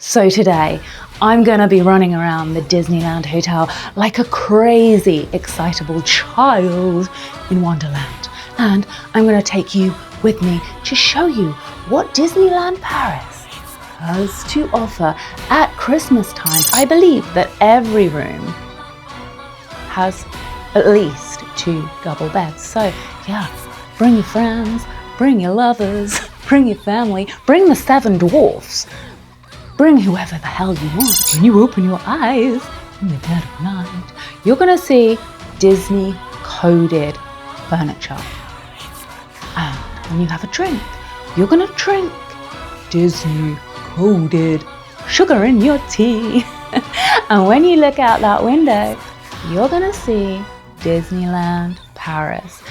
So today, I'm gonna be running around the Disneyland Hotel like a crazy, excitable child in Wonderland. And I'm gonna take you with me to show you what Disneyland Paris has to offer at Christmas time. I believe that every room has at least 2 double beds. So yeah, bring your friends, bring your lovers, bring your family, bring the 7 dwarfs. Bring whoever the hell you want. When you open your eyes in the dead of night, you're gonna see Disney coded furniture. And when you have a drink, you're gonna drink Disney coded sugar in your tea. And when you look out that window, you're gonna see Disneyland Paris.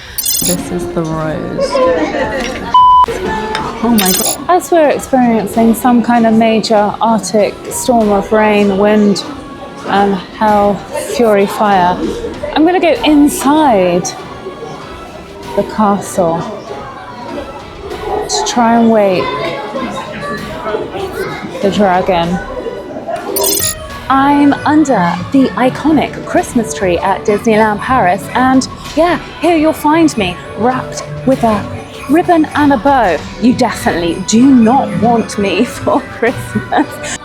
This is the rose. Oh my God. As we're experiencing some kind of major Arctic storm of rain, wind, and hell, fury, fire, I'm going to go inside the castle to try and wake the dragon. I'm under the iconic Christmas tree at Disneyland Paris, and yeah, here you'll find me wrapped with a ribbon and a bow. You definitely do not want me for Christmas.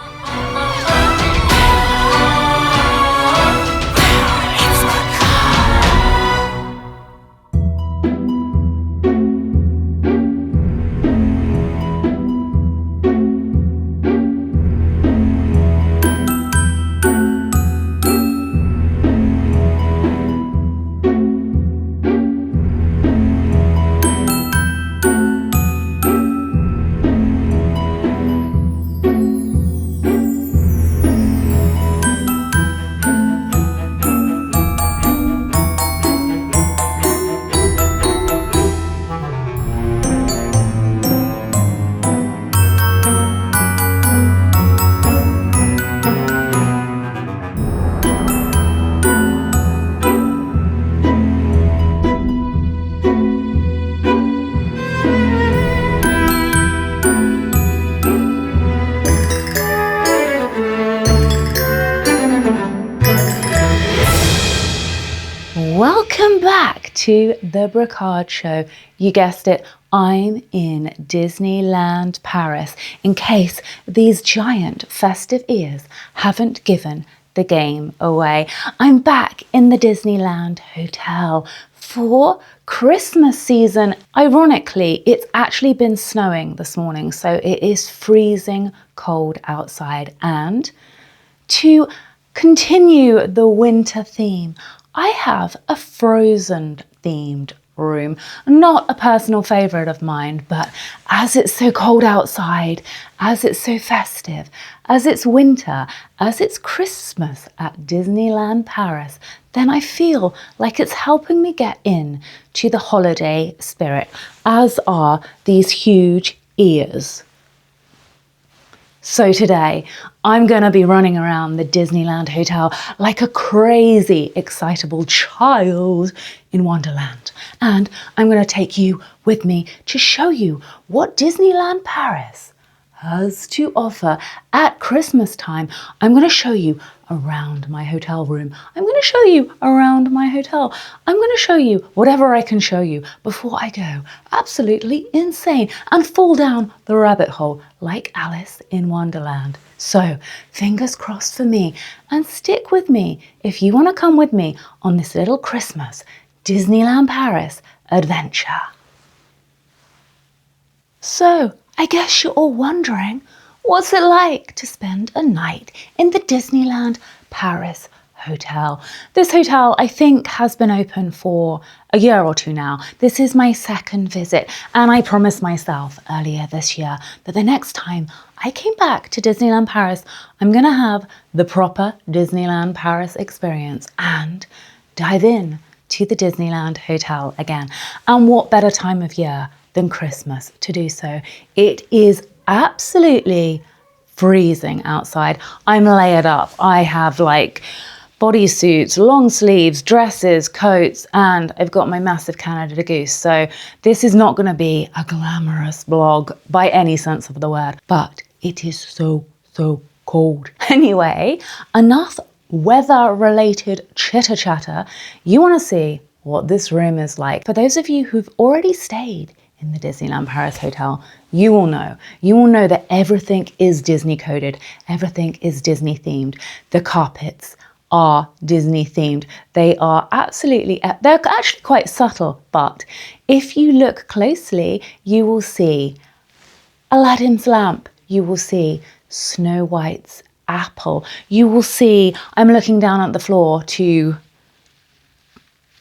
Welcome back to the Brocarde show. You guessed it, I'm in Disneyland Paris, in case these giant festive ears haven't given the game away. I'm back in the Disneyland Hotel for Christmas season. Ironically, it's actually been snowing this morning, so it is freezing cold outside. And to continue the winter theme, I have a Frozen themed room. Not a personal favourite of mine, but as it's so cold outside, as it's so festive, as it's winter, as it's Christmas at Disneyland Paris, then I feel like it's helping me get in to the holiday spirit, as are these huge ears. So today, I'm gonna be running around the Disneyland Hotel like a crazy, excitable child in Wonderland. And I'm gonna take you with me to show you what Disneyland Paris has to offer at Christmas time. I'm gonna show you around my hotel room. I'm gonna show you around my hotel. I'm gonna show you whatever I can show you before I go absolutely insane and fall down the rabbit hole like Alice in Wonderland. So fingers crossed for me, and stick with me if you wanna come with me on this little Christmas Disneyland Paris adventure. So I guess you're all wondering, what's it like to spend a night in the Disneyland Paris Hotel? This hotel, I think, has been open for a year or 2 now. This is my 2nd visit, and I promised myself earlier this year that the next time I came back to Disneyland Paris, I'm gonna have the proper Disneyland Paris experience and dive in to the Disneyland Hotel again. And what better time of year than Christmas to do so? It is absolutely freezing outside. I'm layered up. I have like bodysuits, long sleeves, dresses, coats, and I've got my massive Canada Goose. So this is not going to be a glamorous vlog by any sense of the word, but it is so cold. Anyway, enough weather-related chitter-chatter. You want to see what this room is like. For those of you who've already stayed in the Disneyland Paris Hotel, you will know. You will know that everything is Disney coded. Everything is Disney themed. The carpets are Disney themed. They are absolutely, they're actually quite subtle, but if you look closely, you will see Aladdin's lamp. You will see Snow White's apple. You will see, I'm looking down at the floor to,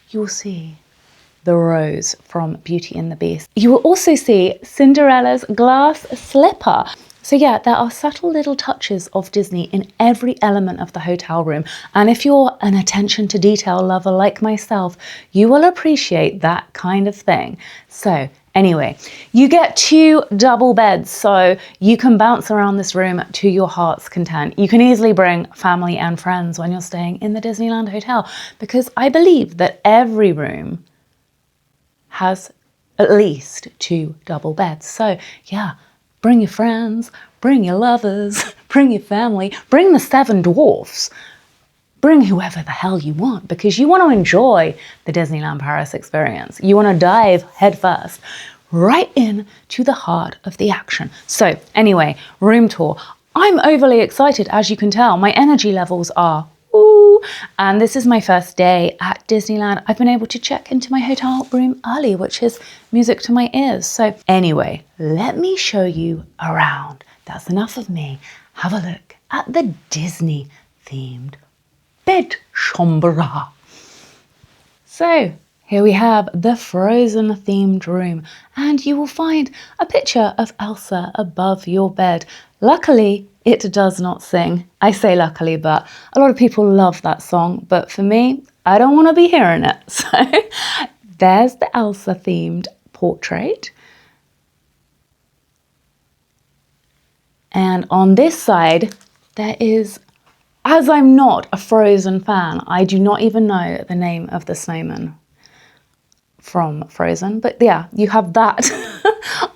you'll see the rose from Beauty and the Beast. You will also see Cinderella's glass slipper. So yeah, there are subtle little touches of Disney in every element of the hotel room. And if you're an attention to detail lover like myself, you will appreciate that kind of thing. So anyway, you get 2 double beds, so you can bounce around this room to your heart's content. You can easily bring family and friends when you're staying in the Disneyland Hotel, because I believe that every room has at least 2 double beds. So yeah, bring your friends, bring your lovers, bring your family, bring the 7 dwarfs, bring whoever the hell you want, because you want to enjoy the Disneyland Paris experience. You want to dive headfirst right in to the heart of the action. So anyway, room tour. I'm overly excited, as you can tell. My energy levels are ooh, and this is my first day at Disneyland. I've been able to check into my hotel room early, which is music to my ears. So anyway, let me show you around. That's enough of me. Have a look at the Disney themed bed chambre. So here we have the Frozen themed room, and you will find a picture of Elsa above your bed. Luckily, it does not sing. I say luckily, but a lot of people love that song. But for me, I don't want to be hearing it. So there's the Elsa themed portrait. And on this side, there is, as I'm not a Frozen fan, I do not even know the name of the snowman from Frozen. But yeah, you have that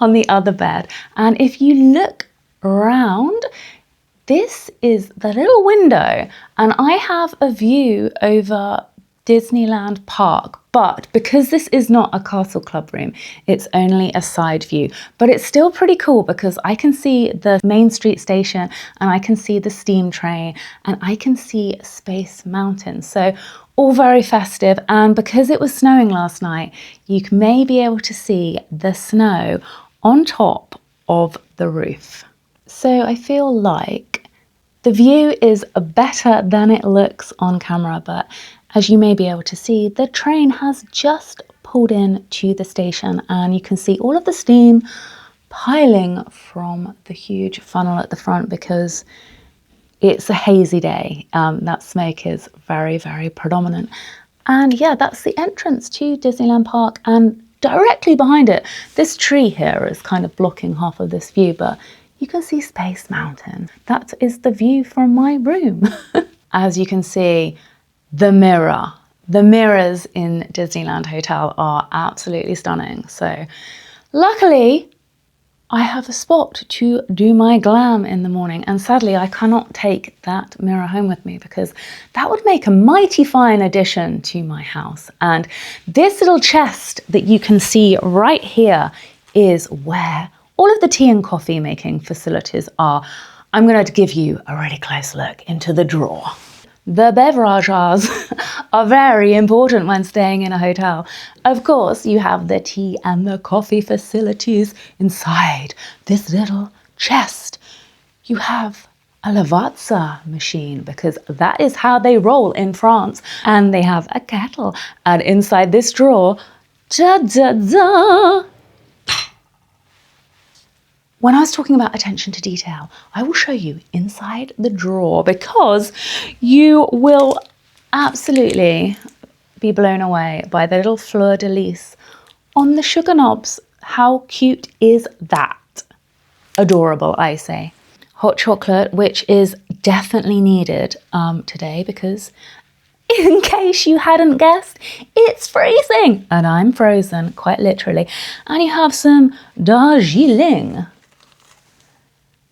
on the other bed. And if you look around, this is the little window, and I have a view over Disneyland Park, but because this is not a Castle Club room, it's only a side view. But it's still pretty cool because I can see the Main Street station, and I can see the steam train, and I can see Space Mountain. So all very festive, and because it was snowing last night, you may be able to see the snow on top of the roof. So I feel like the view is better than it looks on camera, but as you may be able to see, the train has just pulled in to the station, and you can see all of the steam piling from the huge funnel at the front because it's a hazy day. That smoke is very, very predominant. And yeah, that's the entrance to Disneyland Park, and directly behind it, this tree here is kind of blocking half of this view, but you can see Space Mountain. That is the view from my room. As you can see, the mirrors in Disneyland Hotel are absolutely stunning. So luckily, I have a spot to do my glam in the morning, and sadly I cannot take that mirror home with me because that would make a mighty fine addition to my house. And this little chest that you can see right here is where all of the tea and coffee making facilities are. I'm going to give you a really close look into the drawer. The beverages are very important when staying in a hotel. Of course, you have the tea and the coffee facilities inside this little chest. You have a Lavazza machine because that is how they roll in France. And they have a kettle. And inside this drawer, da-da-da! When I was talking about attention to detail, I will show you inside the drawer because you will absolutely be blown away by the little Fleur de Lys on the sugar knobs. How cute is that? Adorable, I say. Hot chocolate, which is definitely needed today because in case you hadn't guessed, it's freezing and I'm frozen, quite literally. And you have some Darjeeling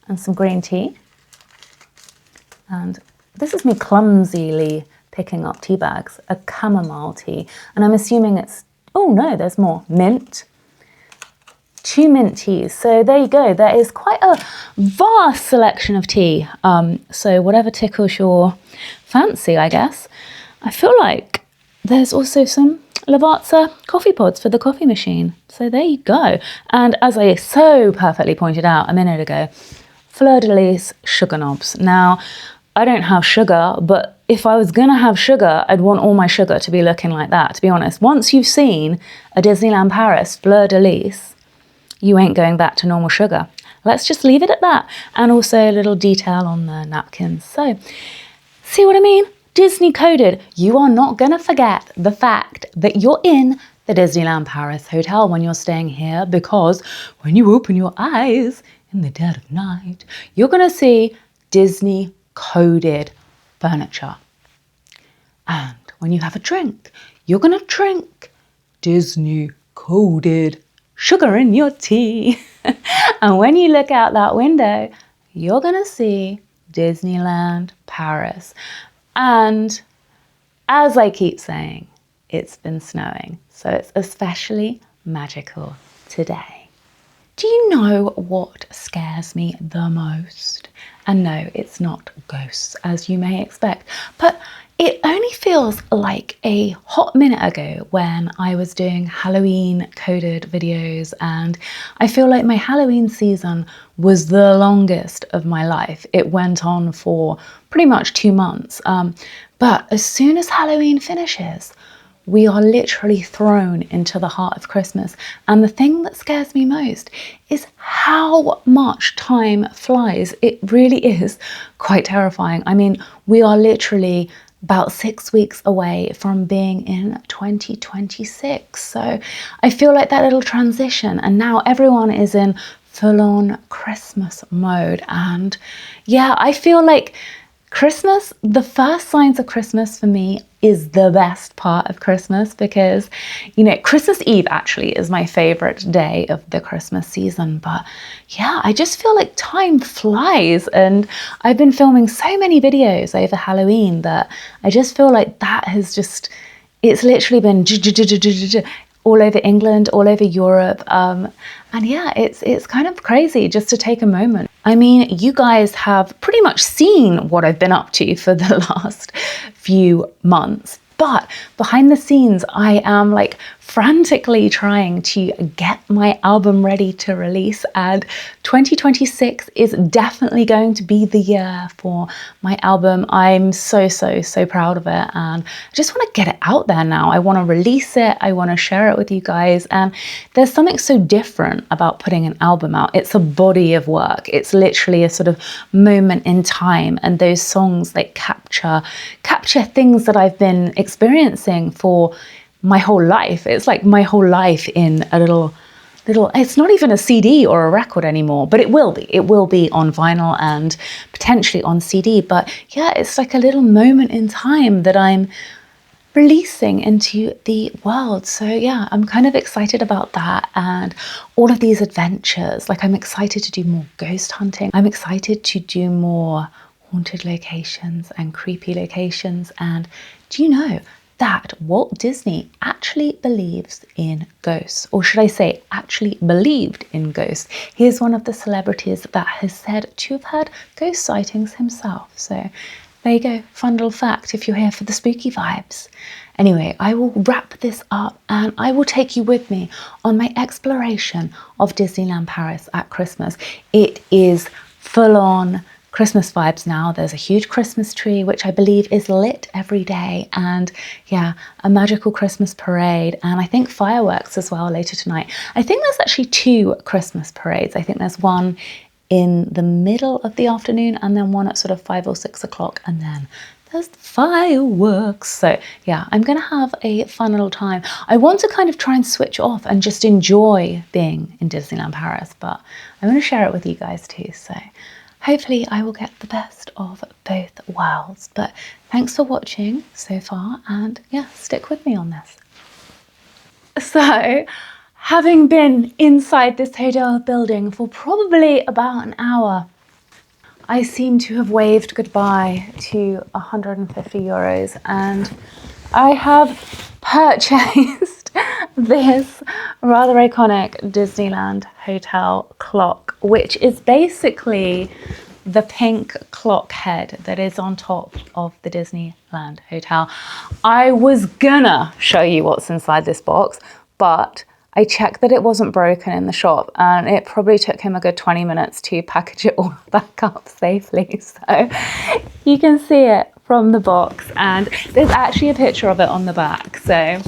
and some green tea. And this is me clumsily picking up tea bags, a chamomile tea. And I'm assuming it's, oh no, there's more, mint. 2 mint teas. So there you go. There is quite a vast selection of tea. So whatever tickles your fancy, I guess. I feel like there's also some Lavazza coffee pods for the coffee machine. So there you go. And as I so perfectly pointed out a minute ago, Fleur de Lys sugar knobs. Now, I don't have sugar, but if I was gonna have sugar, I'd want all my sugar to be looking like that, to be honest. Once you've seen a Disneyland Paris Fleur de Lys, you ain't going back to normal sugar. Let's just leave it at that. And also a little detail on the napkins. So, see what I mean? Disney coded. You are not going to forget the fact that you're in the Disneyland Paris Hotel when you're staying here, because when you open your eyes in the dead of night, you're going to see Disney coded furniture. And when you have a drink, you're going to drink Disney coded sugar in your tea. And when you look out that window, you're going to see Disneyland Paris. And as I keep saying, it's been snowing, so it's especially magical today. Do you know what scares me the most? And no, it's not ghosts, as you may expect, but it only feels like a hot minute ago when I was doing Halloween coded videos, and I feel like my Halloween season was the longest of my life. It went on for pretty much 2 months. But as soon as Halloween finishes, we are literally thrown into the heart of Christmas. And the thing that scares me most is how much time flies. It really is quite terrifying. I mean, we are literally about 6 weeks away from being in 2026. So I feel like that little transition, and now everyone is in full-on Christmas mode. And yeah, I feel like Christmas, the first signs of Christmas for me is the best part of Christmas, because, you know, Christmas Eve actually is my favorite day of the Christmas season. But yeah, I just feel like time flies, and I've been filming so many videos over Halloween that I just feel like that has just, it's literally been all over England, all over Europe. And yeah, it's kind of crazy just to take a moment. I mean, you guys have pretty much seen what I've been up to for the last few months. But behind the scenes, I am like frantically trying to get my album ready to release, and 2026 is definitely going to be the year for my album. I'm so proud of it, and I just want to get it out there now. I want to release it. I want to share it with you guys. And there's something so different about putting an album out. It's a body of work. It's literally a sort of moment in time, and those songs like capture things that I've been experiencing for my whole life. It's like my whole life in a little, it's not even a CD or a record anymore, but it will be on vinyl and potentially on CD. But yeah, it's like a little moment in time that I'm releasing into the world. So yeah, I'm kind of excited about that, and all of these adventures. Like, I'm excited to do more ghost hunting. I'm excited to do more haunted locations and creepy locations. And do you know that Walt Disney actually believes in ghosts? Or should I say, actually believed in ghosts. He is one of the celebrities that has said to have had ghost sightings himself. So there you go, fun little fact if you're here for the spooky vibes. Anyway, I will wrap this up, and I will take you with me on my exploration of Disneyland Paris at Christmas. It is full on Christmas vibes now. There's a huge Christmas tree, which I believe is lit every day. And yeah, a magical Christmas parade. And I think fireworks as well later tonight. I think there's actually 2 Christmas parades. I think there's one in the middle of the afternoon, and then one at sort of 5 or 6 o'clock. And then there's the fireworks. So yeah, I'm going to have a fun little time. I want to kind of try and switch off and just enjoy being in Disneyland Paris, but I want to share it with you guys too. So hopefully I will get the best of both worlds. But thanks for watching so far, and yeah, stick with me on this. So, having been inside this hotel building for probably about an hour, I seem to have waved goodbye to 150 euros, and I have purchased this rather iconic Disneyland Hotel clock, which is basically the pink clock head that is on top of the Disneyland Hotel. I was gonna show you what's inside this box, but I checked that it wasn't broken in the shop, and it probably took him a good 20 minutes to package it all back up safely. So you can see it from the box, and there's actually a picture of it on the back. So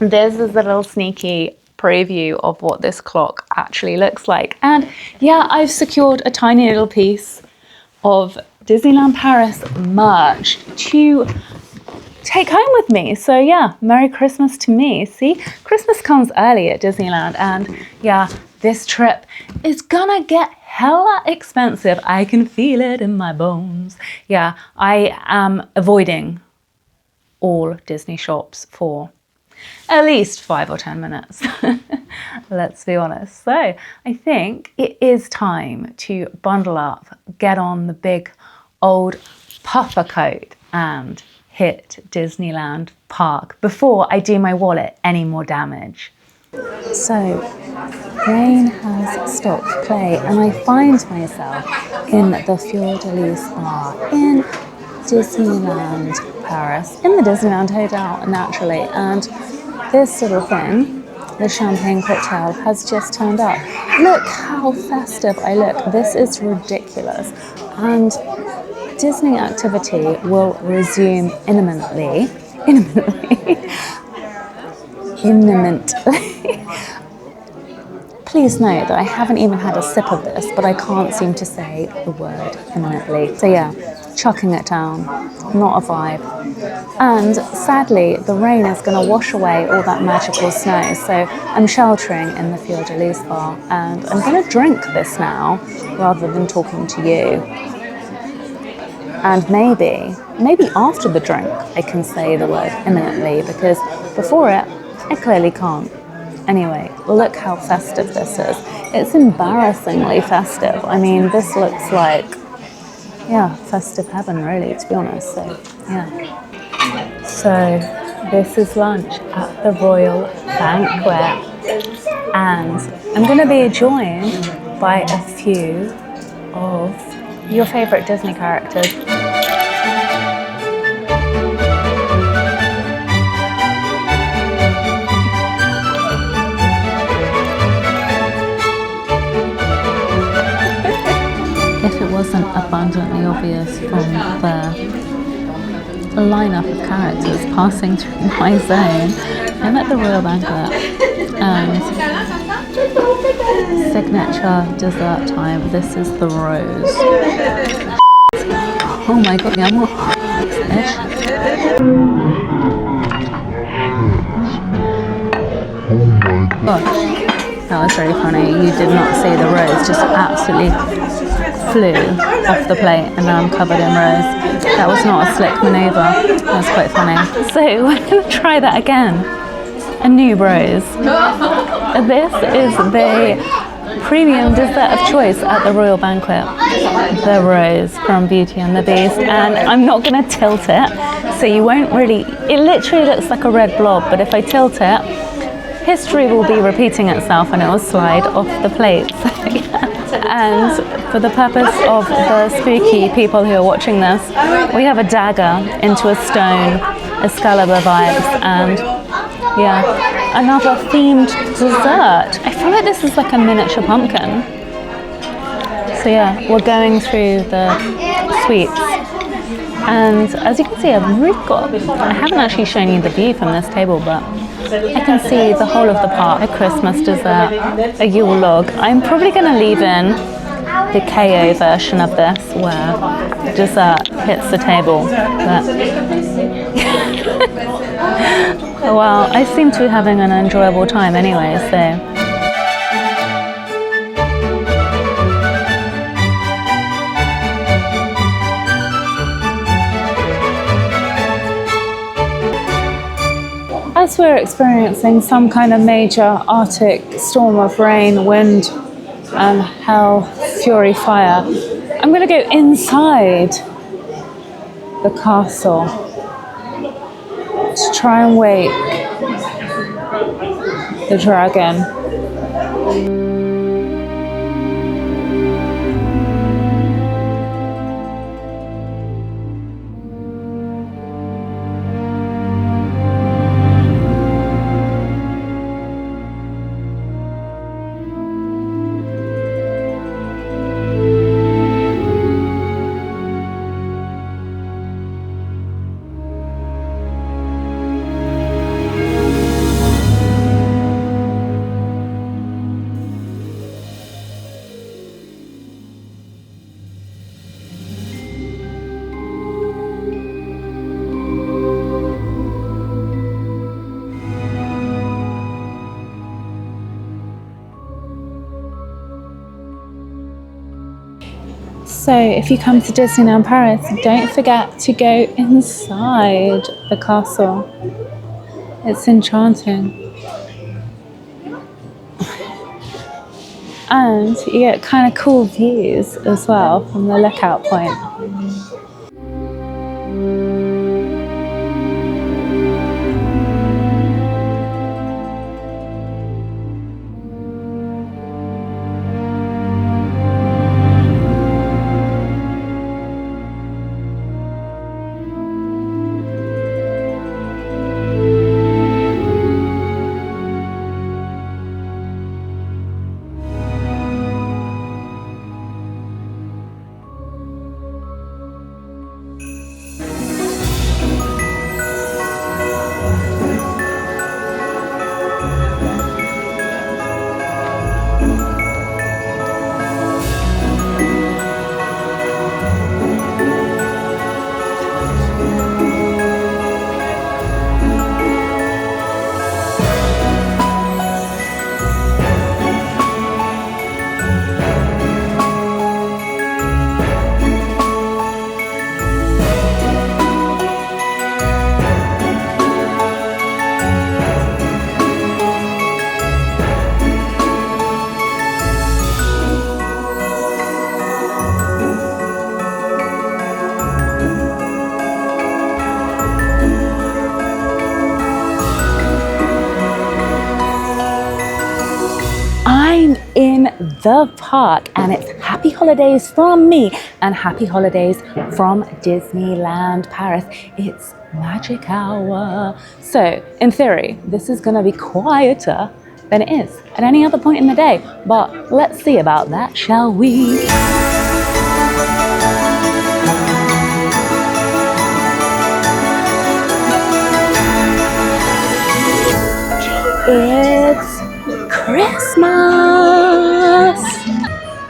this is a little sneaky preview of what this clock actually looks like. And yeah, I've secured a tiny little piece of Disneyland Paris merch to take home with me. So yeah, Merry Christmas to me. See, Christmas comes early at Disneyland, and yeah, this trip is gonna get hella expensive. I can feel it in my bones. Yeah, I am avoiding all Disney shops for at least 5 or 10 minutes. Let's be honest. So I think it is time to bundle up, get on the big old puffer coat, and hit Disneyland Park before I do my wallet any more damage. So rain has stopped play, and I find myself in the Fleur de Lys Bar in Disneyland Paris, in the Disneyland Hotel, naturally. And this little thing, the champagne cocktail, has just turned up. Look how festive I look. This is ridiculous. And Disney activity will resume imminently. Please note that I haven't even had a sip of this, but I can't seem to say the word imminently. So yeah, chucking it down, not a vibe. And sadly, the rain is going to wash away all that magical snow. So I'm sheltering in the Fleur de Lys Bar, and I'm going to drink this now rather than talking to you. And maybe after the drink, I can say the word imminently, because before it, I clearly can't. Anyway, look how festive this is. It's embarrassingly festive. I mean, this looks like, yeah, festive heaven, really, to be honest. So, yeah. So, this is lunch at the Royal Banquet. And I'm going to be joined by a few of your favourite Disney characters. If it wasn't abundantly obvious from the lineup of characters passing through my zone, I'm at the Royal Banquet, and signature dessert time. This is the rose. Oh my god, I'm all gosh, that was very funny. You did not see the rose, just absolutely flew off the plate, and now I'm covered in rose. That was not a slick maneuver. That was quite funny. So we're going to try that again. A new rose. This is the premium dessert of choice at the Royal Banquet. The rose from Beauty and the Beast. And I'm not going to tilt it, so you won't really... It literally looks like a red blob, but if I tilt it, history will be repeating itself and it will slide off the plate. And for the purpose of the spooky people who are watching this, we have a dagger into a stone, Excalibur vibes, and yeah, another themed dessert. I feel like this is like a miniature pumpkin. So yeah, we're going through the sweets. And as you can see, I've really got, I haven't actually shown you the view from this table, but I can see the whole of the park. A Christmas dessert, a Yule log. I'm probably going to leave in the KO version of this, where dessert hits the table. But well, I seem to be having an enjoyable time anyway, so. As we're experiencing some kind of major Arctic storm of rain, wind, and hell, fury, fire, I'm going to go inside the castle to try and wake the dragon. So if you come to Disneyland Paris, don't forget to go inside the castle. It's enchanting. And you get kind of cool views as well from the lookout point. In the park, and it's happy holidays from me and happy holidays from Disneyland Paris. It's magic hour. So in theory, this is going to be quieter than it is at any other point in the day, but let's see about that, shall we? It's Christmas!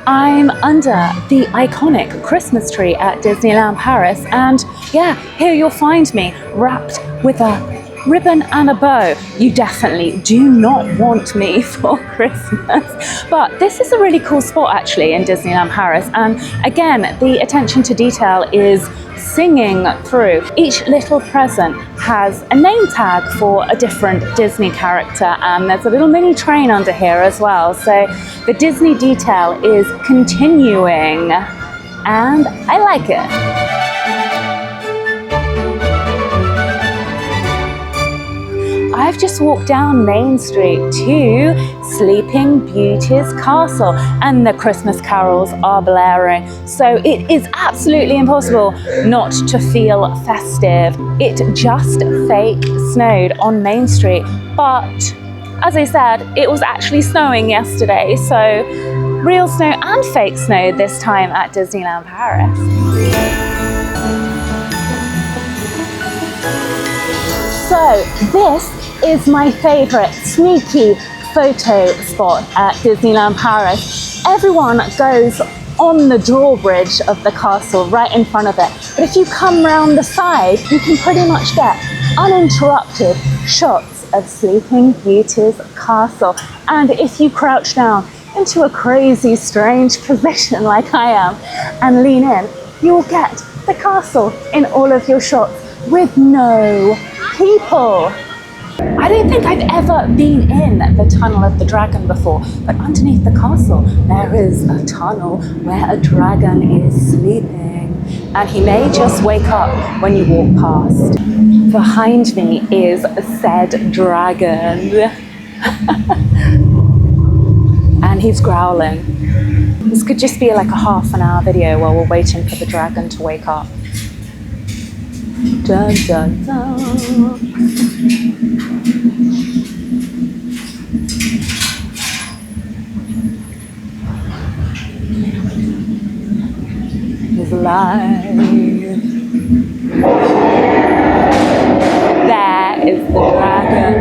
I'm under the iconic Christmas tree at Disneyland Paris, and yeah, here you'll find me wrapped with a ribbon and a bow. You definitely do not want me for Christmas. But this is a really cool spot actually in Disneyland Paris, and again, the attention to detail is singing through. Each little present has a name tag for a different Disney character, and there's a little mini train under here as well. So the Disney detail is continuing, and I like it. I've just walked down Main Street to Sleeping Beauty's castle, and the Christmas carols are blaring. So it is absolutely impossible not to feel festive. It just fake snowed on Main Street, but as I said, it was actually snowing yesterday. So real snow and fake snow this time at Disneyland Paris. So this is my favorite sneaky photo spot at Disneyland Paris. Everyone goes on the drawbridge of the castle right in front of it. But if you come round the side, you can pretty much get uninterrupted shots of Sleeping Beauty's castle. And if you crouch down into a crazy, strange position like I am and lean in, you will get the castle in all of your shots with no people. I don't think I've ever been in the tunnel of the dragon before, but underneath the castle there is a tunnel where a dragon is sleeping, and he may just wake up when you walk past. Behind me is said dragon and he's growling. This could just be like a half-an-hour video while we're waiting for the dragon to wake up. Dun, dun, dun. He's alive. There is the dragon.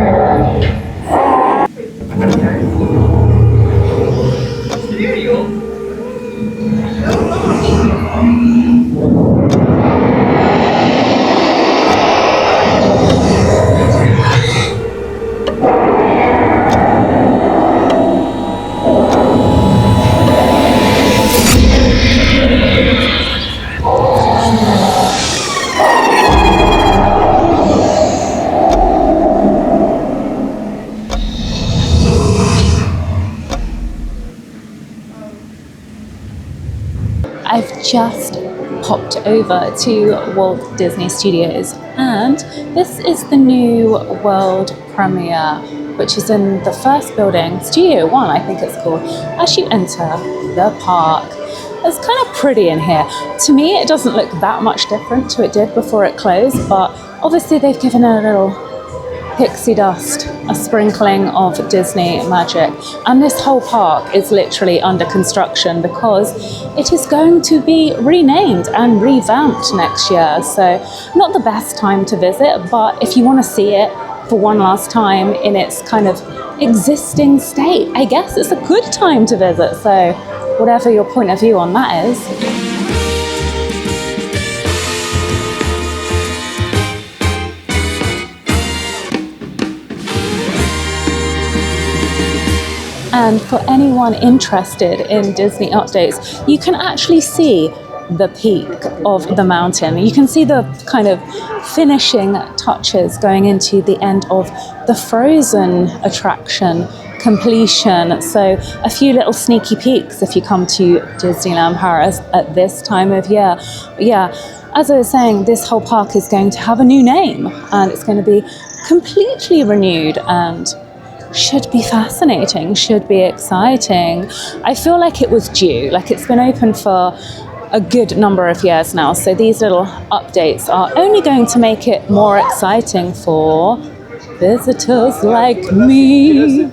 I've just popped over to Walt Disney Studios, and this is the new world premiere, which is in the first building, Studio One I think it's called, as you enter the park. It's kind of pretty in here. To me it doesn't look that much different to it did before it closed, but obviously they've given it a little pixie dust, a sprinkling of Disney magic. And this whole park is literally under construction because it is going to be renamed and revamped next year. So not the best time to visit, but if you want to see it for one last time in its kind of existing state, I guess it's a good time to visit. So whatever your point of view on that is. And for anyone interested in Disney updates, you can actually see the peak of the mountain. You can see the kind of finishing touches going into the end of the Frozen attraction completion. So a few little sneaky peeks if you come to Disneyland Paris at this time of year. But yeah, as I was saying, this whole park is going to have a new name and it's going to be completely renewed and should be fascinating, should be exciting. I feel like it was due, like it's been open for a good number of years now, so these little updates are only going to make it more exciting for visitors like me.